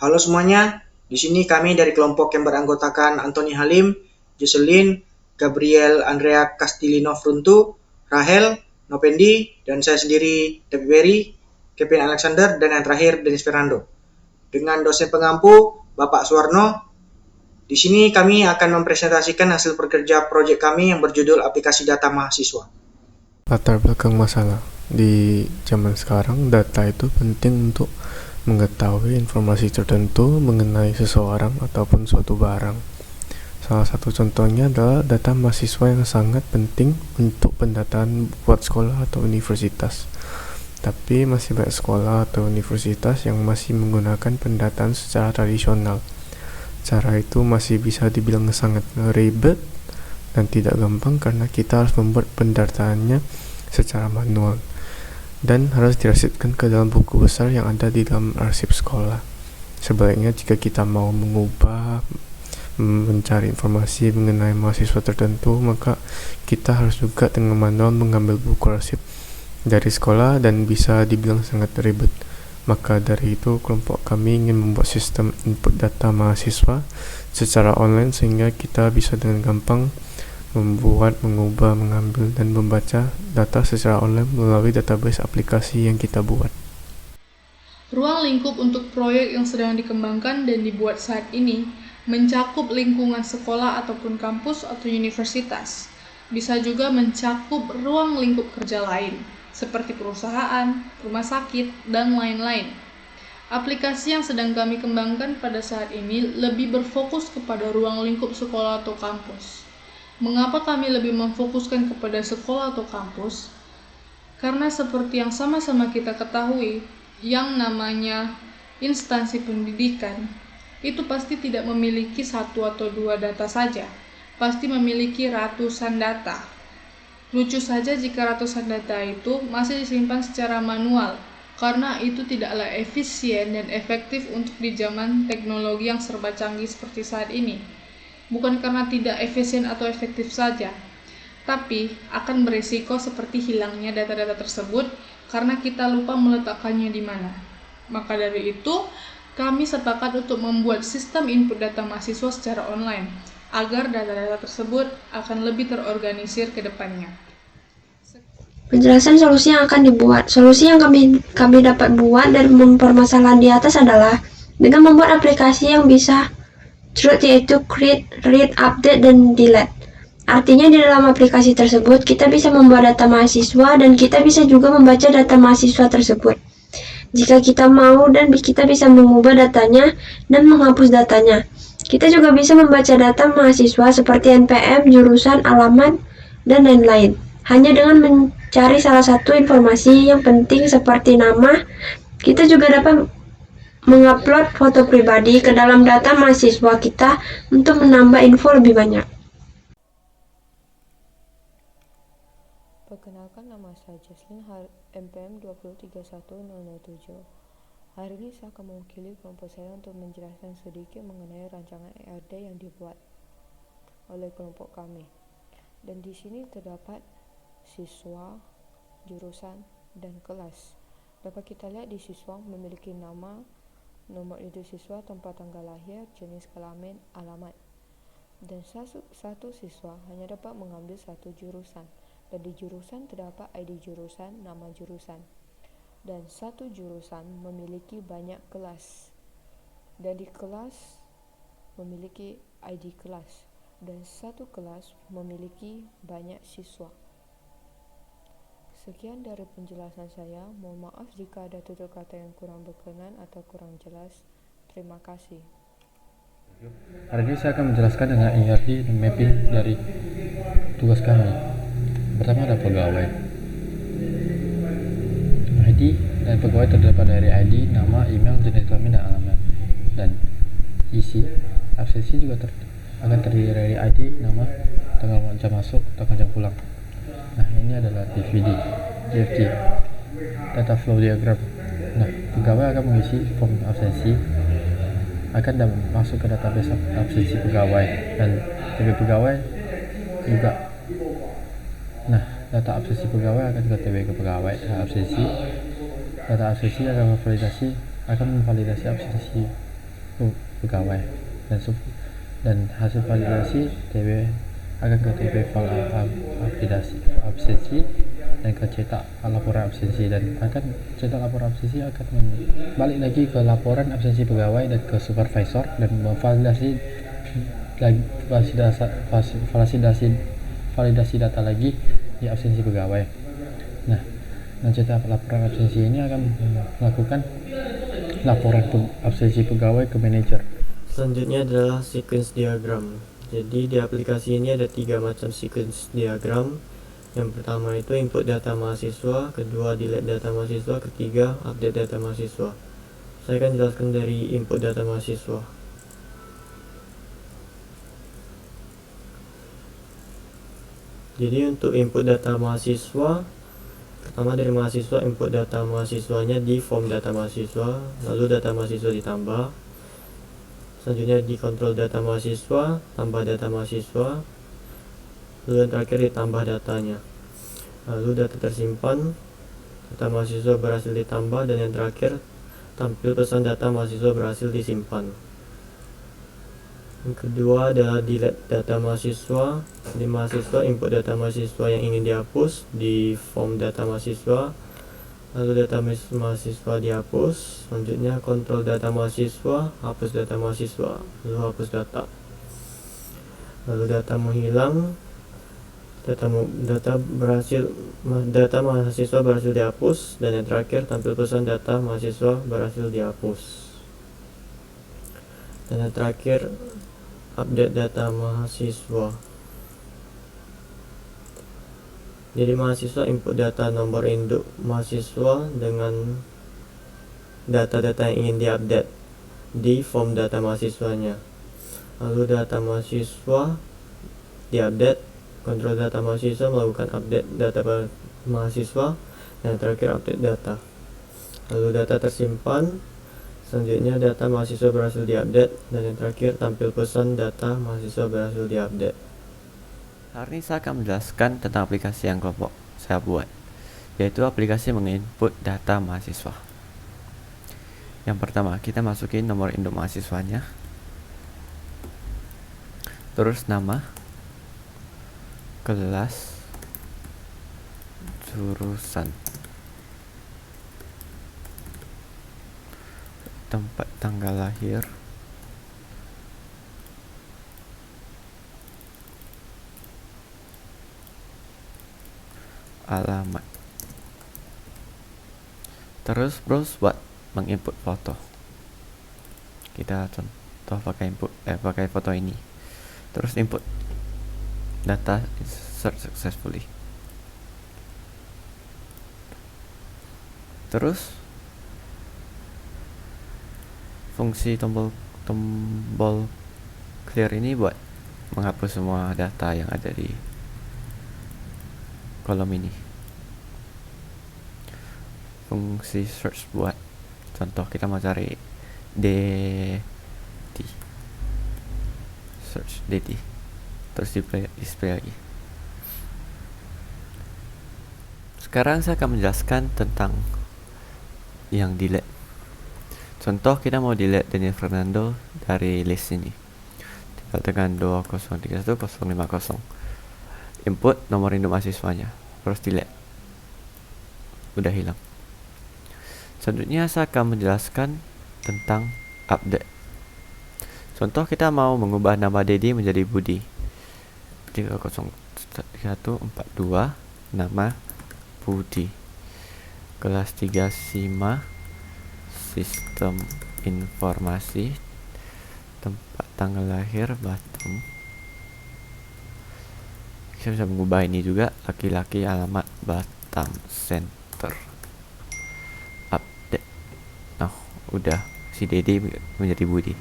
Halo semuanya, di sini kami dari kelompok yang beranggotakan Anthony Halim, Jocelyn, Gabriel Andrea Castilino Fruntu, Rahel, Nopendi, dan saya sendiri, Debbie Berry, Kevin Alexander, dan yang terakhir, Denis Fernando. Dengan dosen pengampu, Bapak Suwarno, di sini kami akan mempresentasikan hasil pekerja proyek kami yang berjudul Aplikasi Data Mahasiswa. Latar belakang masalah. Di zaman sekarang, data itu penting untuk mengetahui informasi tertentu mengenai seseorang ataupun suatu barang. Salah satu contohnya adalah data mahasiswa yang sangat penting untuk pendataan buat sekolah atau universitas. Tapi masih banyak sekolah atau universitas yang masih menggunakan pendataan secara tradisional. Cara itu masih bisa dibilang sangat ribet dan tidak gampang karena kita harus membuat pendataannya secara manual dan harus diarsipkan ke dalam buku besar yang ada di dalam arsip sekolah. Sebaliknya jika kita mau mengubah, mencari informasi mengenai mahasiswa tertentu, maka kita harus juga dengan manual mengambil buku arsip dari sekolah dan bisa dibilang sangat ribet. Maka dari itu kelompok kami ingin membuat sistem input data mahasiswa secara online sehingga kita bisa dengan gampang membuat, mengubah, mengambil, dan membaca data secara online melalui database aplikasi yang kita buat. Ruang lingkup untuk proyek yang sedang dikembangkan dan dibuat saat ini mencakup lingkungan sekolah ataupun kampus atau universitas. Bisa juga mencakup ruang lingkup kerja lain, seperti perusahaan, rumah sakit, dan lain-lain. Aplikasi yang sedang kami kembangkan pada saat ini lebih berfokus kepada ruang lingkup sekolah atau kampus. Mengapa kami lebih memfokuskan kepada sekolah atau kampus? Karena seperti yang sama-sama kita ketahui, yang namanya instansi pendidikan, itu pasti tidak memiliki satu atau dua data saja, pasti memiliki ratusan data. Lucu saja jika ratusan data itu masih disimpan secara manual, karena itu tidaklah efisien dan efektif untuk di zaman teknologi yang serba canggih seperti saat ini. Bukan karena tidak efisien atau efektif saja, tapi akan berisiko seperti hilangnya data-data tersebut karena kita lupa meletakkannya di mana. Maka dari itu, kami sepakat untuk membuat sistem input data mahasiswa secara online, agar data-data tersebut akan lebih terorganisir ke depannya. Penjelasan solusi yang akan dibuat. Solusi yang kami dapat buat dari permasalahan di atas adalah dengan membuat aplikasi yang bisa truth, yaitu create, read, update, dan delete. Artinya di dalam aplikasi tersebut kita bisa membuat data mahasiswa dan kita bisa juga membaca data mahasiswa tersebut. Jika kita mau, dan kita bisa mengubah datanya dan menghapus datanya. Kita juga bisa membaca data mahasiswa seperti NPM, jurusan, alamat, dan lain-lain. Hanya dengan mencari salah satu informasi yang penting seperti nama, kita juga dapat mengupload foto pribadi ke dalam data mahasiswa kita untuk menambah info lebih banyak. Perkenalkan, nama saya Jocelyn, MPM 2031007. Hari ini saya akan mewakili kelompok saya untuk menjelaskan sedikit mengenai rancangan ERD yang dibuat oleh kelompok kami. Dan di sini terdapat siswa, jurusan, dan kelas. Dapat kita lihat di siswa memiliki nama, nomor induk siswa, tempat tanggal lahir, jenis kelamin, alamat. Dan satu siswa hanya dapat mengambil satu jurusan. Dan di jurusan terdapat ID jurusan, nama jurusan. Dan satu jurusan memiliki banyak kelas. Dan di kelas memiliki ID kelas. Dan satu kelas memiliki banyak siswa. Sekian dari penjelasan saya. Mohon maaf jika ada tutur kata yang kurang berkenan atau kurang jelas. Terima kasih. Hari ini saya akan menjelaskan dengan ERD dan mapping dari tugas kami. Pertama ada pegawai. ID dan pegawai terdapat dari ID, nama, email, jenis kelamin, dan alamat. Dan isi absensi juga akan terdiri dari ID, nama, tanggal jam masuk, tanggal jam pulang. Nah, ini adalah DVD, DFT, data flow diagram. Nah, pegawai akan mengisi form absensi, akan masuk ke database absensi pegawai, dan TB pegawai juga. Nah, data absensi pegawai akan ke TB ke pegawai absensi. Data absensi akan memvalidasi absensi pegawai, dan hasil validasi TB akan ke TB file absensi dan ke cetak laporan absensi, dan akan cetak laporan absensi akan balik lagi ke laporan absensi pegawai dan ke supervisor, dan memvalidasi lagi validasi data lagi di absensi pegawai. Nah, mencetak laporan absensi ini akan melakukan laporan absensi pegawai ke manajer. Selanjutnya adalah sequence diagram. Jadi di aplikasi ini ada 3 macam sequence diagram. Yang pertama itu input data mahasiswa, kedua delete data mahasiswa, ketiga update data mahasiswa. Saya akan jelaskan dari input data mahasiswa. Jadi untuk input data mahasiswa, pertama dari mahasiswa, input data mahasiswanya di form data mahasiswa, lalu data mahasiswa ditambah. Selanjutnya di kontrol data mahasiswa, tambah data mahasiswa, lalu yang terakhir ditambah datanya. Lalu data tersimpan, data mahasiswa berhasil ditambah, dan yang terakhir tampil pesan data mahasiswa berhasil disimpan. Yang kedua adalah delete data mahasiswa. Di mahasiswa, input data mahasiswa yang ingin dihapus di form data mahasiswa, lalu data mahasiswa dihapus. Selanjutnya kontrol data mahasiswa, hapus data mahasiswa, lalu hapus data. Lalu data menghilang, data mahasiswa berhasil dihapus, dan yang terakhir tampil pesan data mahasiswa berhasil dihapus. Dan yang terakhir update data mahasiswa. Jadi mahasiswa input data nomor induk mahasiswa dengan data-data yang ingin diupdate di form data mahasiswanya. Lalu data mahasiswa diupdate, kontrol data mahasiswa melakukan update data mahasiswa, dan terakhir update data. Lalu data tersimpan, selanjutnya data mahasiswa berhasil diupdate, dan yang terakhir tampil pesan data mahasiswa berhasil diupdate. Hari ini saya akan menjelaskan tentang aplikasi yang kelompok saya buat, yaitu aplikasi menginput data mahasiswa. Yang pertama, kita masukin nomor induk mahasiswanya, terus nama, kelas, jurusan, tempat tanggal lahir, alamat. Terus browse buat menginput foto. Kita contoh pakai foto ini. Terus input data insert successfully. Terus fungsi tombol clear ini buat menghapus semua data yang ada di kolom ini. Fungsi search buat contoh kita mau cari DT, search DT, terus display lagi. Sekarang saya akan menjelaskan tentang yang delete. Contoh kita mau delete Daniel Fernando dari list ini. Tinggal tekan 2031050. Input nomor induk mahasiswanya, terus delete. Udah hilang. Selanjutnya saya akan menjelaskan tentang update. Contoh kita mau mengubah nama Dedi menjadi Budi. 30142 nama Budi. Kelas 3 SIMA, sistem informasi, tempat tanggal lahir Batam. Kita bisa mengubah ini juga, laki-laki, alamat Batam Center. Update. Nah, udah si Dedi menjadi Budi.